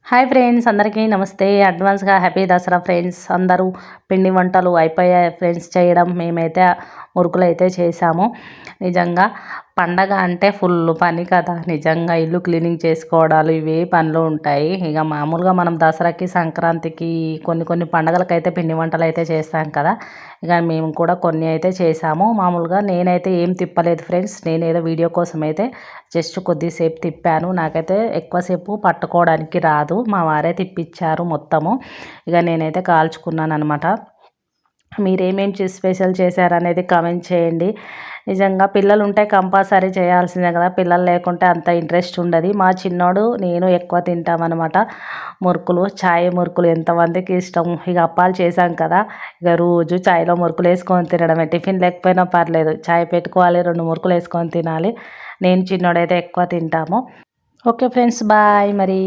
Hi friends, అందరికీ నమస్తే. అడ్వాన్స్గా హ్యాపీ దసరా ఫ్రెండ్స్. అందరూ పిండి వంటలు అయిపోయాయి ఫ్రెండ్స్ చేయడం. మేమైతే మురుకులు అయితే చేసాము. నిజంగా పండగ అంటే ఫుల్ పని కదా. నిజంగా ఇల్లు క్లీనింగ్ చేసుకోవడాలు ఇవే పనులు ఉంటాయి. ఇక మామూలుగా మనం దసరాకి, సంక్రాంతికి కొన్ని పండగలకైతే పిండి వంటలు అయితే చేస్తాం కదా. ఇక మేము కూడా కొన్ని అయితే చేసాము. మామూలుగా నేనైతే ఏం తిప్పలేదు ఫ్రెండ్స్. నేనేదో వీడియో కోసం అయితే జస్ట్ కొద్దిసేపు తిప్పాను. నాకైతే ఎక్కువసేపు పట్టుకోవడానికి రాదు. మా వారే తిప్పించారు మొత్తము. ఇక నేనైతే కాల్చుకున్నాను అనమాట. మీరేమేమి స్పెషల్ చేశారనేది కామెంట్ చేయండి. నిజంగా పిల్లలు ఉంటే కంపల్సరీ చేయాల్సిందే కదా. పిల్లలు లేకుంటే అంత ఇంట్రెస్ట్ ఉండదు. మా చిన్నోడు నేను ఎక్కువ తింటామన్నమాట మురుకులు. ఛాయ్ మురుకులు ఎంతమందికి ఇష్టం. ఇక అప్పాలు చేశాం కదా, ఇక రోజు ఛాయ్లో మురుకులు వేసుకొని తినడమే. టిఫిన్ లేకపోయినా పర్లేదు, ఛాయ్ పెట్టుకోవాలి, 2 మురుకులు వేసుకొని తినాలి. నేను చిన్నోడైతే ఎక్కువ తింటాము. ఓకే ఫ్రెండ్స్, బాయ్ మరి.